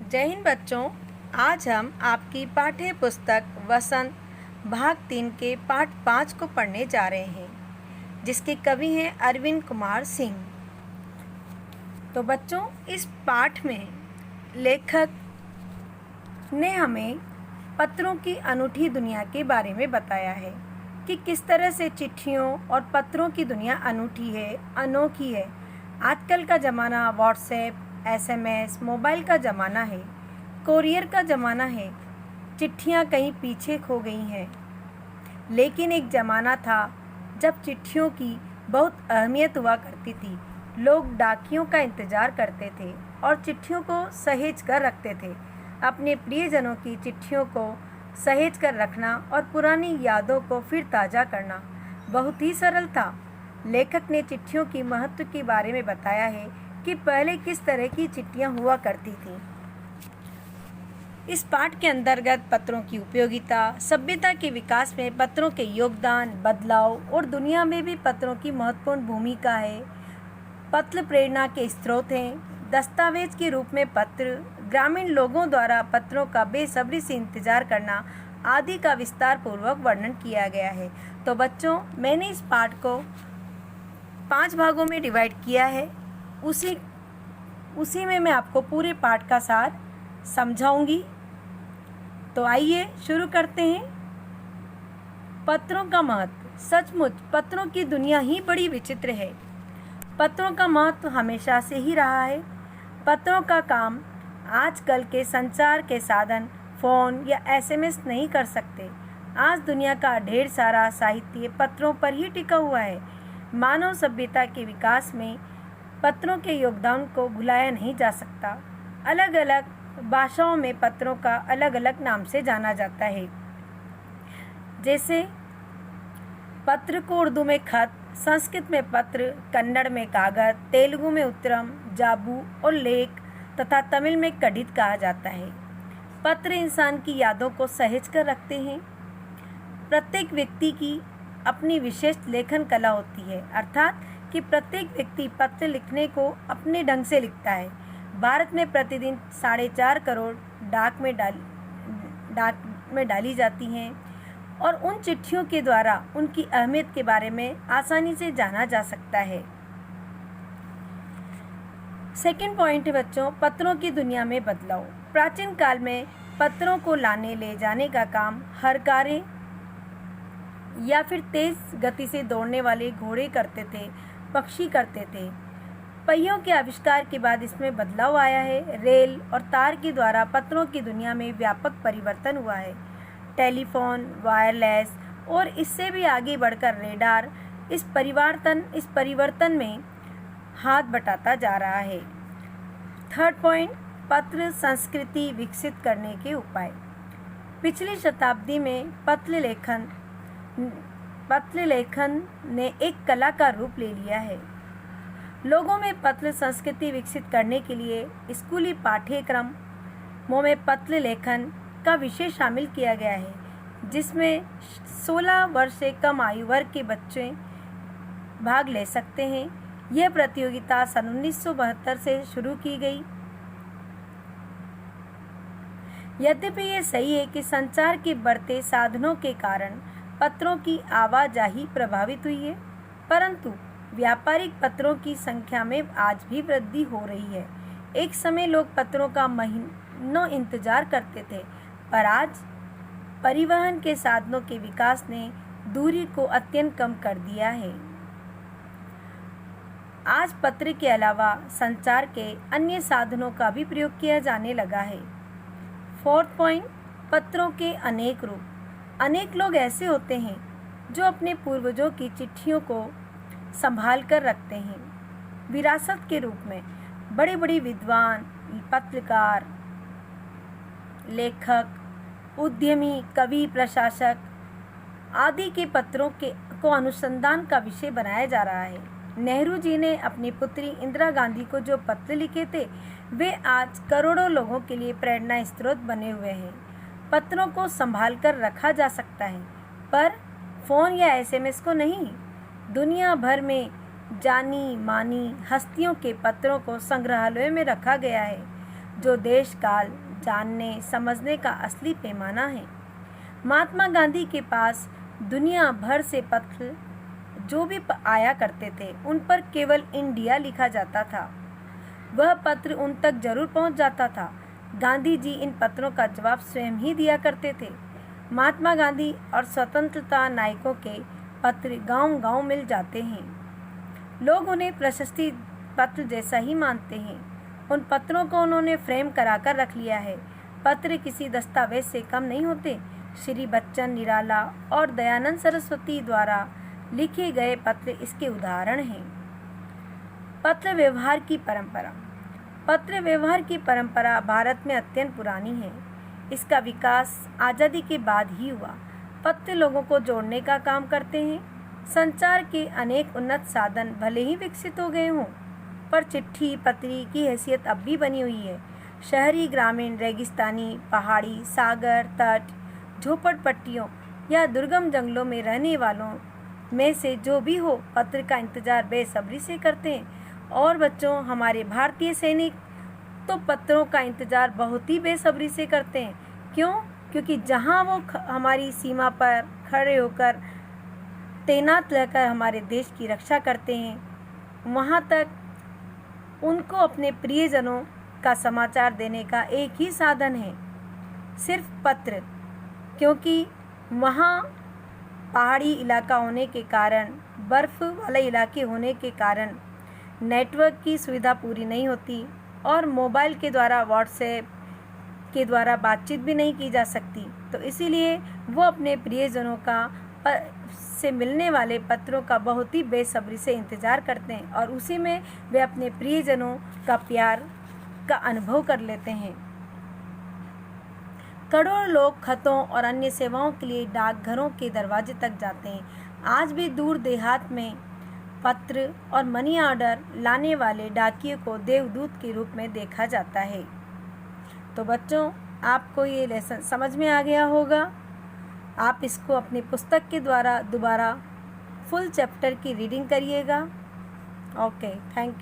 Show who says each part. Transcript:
Speaker 1: जय हिंद बच्चों। आज हम आपकी पाठ्य पुस्तक वसंत भाग 3 के पाठ 5 को पढ़ने जा रहे हैं, जिसके कवि हैं अरविंद कुमार सिंह। तो बच्चों, इस पाठ में लेखक ने हमें पत्रों की अनूठी दुनिया के बारे में बताया है कि किस तरह से चिट्ठियों और पत्रों की दुनिया अनूठी है, अनोखी है। आजकल का ज़माना व्हाट्सएप, SMS, मोबाइल का ज़माना है, कोरियर का ज़माना है। चिट्ठियाँ कहीं पीछे खो गई हैं, लेकिन एक ज़माना था जब चिट्ठियों की बहुत अहमियत हुआ करती थी। लोग डाकियों का इंतज़ार करते थे और चिट्ठियों को सहेज कर रखते थे। अपने प्रियजनों की चिट्ठियों को सहेज कर रखना और पुरानी यादों को फिर ताज़ा करना बहुत ही सरल था। लेखक ने चिट्ठियों की महत्व के बारे में बताया है कि पहले किस तरह की चिट्ठियाँ हुआ करती थीं। इस पाठ के अंतर्गत पत्रों की उपयोगिता, सभ्यता के विकास में पत्रों के योगदान, बदलाव और दुनिया में भी पत्रों की महत्वपूर्ण भूमिका है। पत्र प्रेरणा के स्रोत हैं। दस्तावेज के रूप में पत्र, ग्रामीण लोगों द्वारा पत्रों का बेसब्री से इंतजार करना आदि का विस्तार पूर्वक वर्णन किया गया है। तो बच्चों, मैंने इस पाठ को 5 भागों में डिवाइड किया है। उसी में मैं आपको पूरे पाठ का सार समझाऊंगी। तो आइए शुरू करते हैं। पत्रों का महत्व। सचमुच पत्रों की दुनिया ही बड़ी विचित्र है। पत्रों का महत्व हमेशा से ही रहा है। पत्रों का काम आजकल के संचार के साधन फ़ोन या SMS नहीं कर सकते। आज दुनिया का ढेर सारा साहित्य पत्रों पर ही टिका हुआ है। मानव सभ्यता के विकास में पत्रों के योगदान को भुलाया नहीं जा सकता। अलग अलग भाषाओं में पत्रों का अलग अलग नाम से जाना जाता है। जैसे पत्र को उर्दू में खत, संस्कृत में पत्र, कन्नड़ में कागज, तेलुगु में उत्तरम, जाबू और लेख तथा तमिल में कडित कहा जाता है। पत्र इंसान की यादों को सहेज कर रखते हैं। प्रत्येक व्यक्ति की अपनी विशेष लेखन कला होती है, अर्थात कि प्रत्येक व्यक्ति पत्र लिखने को अपने ढंग से लिखता है। भारत में प्रतिदिन 4.5 करोड़ डाक में डाली जाती हैं और उन चिट्ठियों के द्वारा उनकी अहमियत के बारे में आसानी से जाना जा सकता है। सेकंड पॉइंट है बच्चों, पत्रों की दुनिया में बदलाव। प्राचीन काल में पत्रों को लाने ले जाने का काम हरकारें या फिर तेज गति से दौड़ने वाले घोड़े करते थे, पक्षी करते थे। पहियों के आविष्कार के बाद इसमें बदलाव आया है। रेल और तार के द्वारा पत्रों की दुनिया में व्यापक परिवर्तन हुआ है। टेलीफोन, वायरलेस और इससे भी आगे बढ़कर रेडार इस परिवर्तन में हाथ बटाता जा रहा है। थर्ड पॉइंट, पत्र संस्कृति विकसित करने के उपाय। पिछली शताब्दी में पत्र लेखन ने एक कला का रूप ले लिया है। लोगों में पत्र संस्कृति विकसित करने के लिए स्कूली पाठ्यक्रमों में पत्र लेखन का विषय शामिल किया गया है, जिसमें 16 वर्ष से कम आयु वर्ग के बच्चे भाग ले सकते हैं। यह प्रतियोगिता सन 1972 से शुरू की गई। यद्यपि ये सही है कि संचार के बढ़ते साधनों के कारण पत्रों की आवाजाही प्रभावित हुई है, परंतु व्यापारिक पत्रों की संख्या में आज भी वृद्धि हो रही है। एक समय लोग पत्रों का महीनों इंतजार करते थे, पर आज परिवहन के साधनों के विकास ने दूरी को अत्यंत कम कर दिया है। आज पत्र के अलावा संचार के अन्य साधनों का भी प्रयोग किया जाने लगा है। फोर्थ पॉइंट, पत्रों के अनेक रूप। अनेक लोग ऐसे होते हैं जो अपने पूर्वजों की चिट्ठियों को संभाल कर रखते हैं विरासत के रूप में। बड़े बड़े विद्वान, पत्रकार, लेखक, उद्यमी, कवि, प्रशासक आदि के पत्रों को अनुसंधान का विषय बनाया जा रहा है। नेहरू जी ने अपनी पुत्री इंदिरा गांधी को जो पत्र लिखे थे, वे आज करोड़ों लोगों के लिए प्रेरणा स्रोत बने हुए हैं। पत्रों को संभाल कर रखा जा सकता है, पर फ़ोन या SMS को नहीं। दुनिया भर में जानी मानी हस्तियों के पत्रों को संग्रहालयों में रखा गया है। जो देश काल जानने समझने का असली पैमाना है। महात्मा गांधी के पास दुनिया भर से पत्र जो भी आया करते थे उन पर केवल इंडिया लिखा जाता था। वह पत्र उन तक जरूर पहुंच जाता था। गांधी जी इन पत्रों का जवाब स्वयं ही दिया करते थे। महात्मा गांधी और स्वतंत्रता नायकों के पत्र गांव-गांव मिल जाते हैं। लोग उन्हें प्रशस्ति पत्र जैसा ही मानते हैं। उन पत्रों को उन्होंने फ्रेम कराकर रख लिया है। पत्र किसी दस्तावेज से कम नहीं होते। श्री बच्चन, निराला और दयानंद सरस्वती द्वारा लिखे गए पत्र इसके उदाहरण हैं। पत्र व्यवहार की परंपरा। पत्र व्यवहार की परंपरा भारत में अत्यंत पुरानी है। इसका विकास आज़ादी के बाद ही हुआ। पत्र लोगों को जोड़ने का काम करते हैं। संचार के अनेक उन्नत साधन भले ही विकसित हो गए हों, पर चिट्ठी पत्री की हैसियत अब भी बनी हुई है। शहरी, ग्रामीण, रेगिस्तानी, पहाड़ी, सागर तट, झोपड़पट्टियों या दुर्गम जंगलों में रहने वालों में से जो भी हो, पत्र का इंतजार बेसब्री से करते हैं। और बच्चों, हमारे भारतीय सैनिक तो पत्रों का इंतजार बहुत ही बेसब्री से करते हैं। क्यों? क्योंकि जहां वो हमारी सीमा पर खड़े होकर तैनात रहकर हमारे देश की रक्षा करते हैं, वहां तक उनको अपने प्रियजनों का समाचार देने का एक ही साधन है, सिर्फ पत्र। क्योंकि वहाँ पहाड़ी इलाका होने के कारण, बर्फ़ वाले इलाके होने के कारण नेटवर्क की सुविधा पूरी नहीं होती और मोबाइल के द्वारा, व्हाट्सएप के द्वारा बातचीत भी नहीं की जा सकती। तो इसीलिए वो अपने प्रियजनों का से मिलने वाले पत्रों का बहुत ही बेसब्री से इंतज़ार करते हैं और उसी में वे अपने प्रियजनों का प्यार का अनुभव कर लेते हैं। करोड़ों लोग खतों और अन्य सेवाओं के लिए डाकघरों के दरवाजे तक जाते हैं। आज भी दूर देहात में पत्र और मनी ऑर्डर लाने वाले डाकियों को देवदूत के रूप में देखा जाता है। तो बच्चों, आपको ये लेसन समझ में आ गया होगा। आप इसको अपनी पुस्तक के द्वारा दोबारा फुल चैप्टर की रीडिंग करिएगा। Okay, thank you.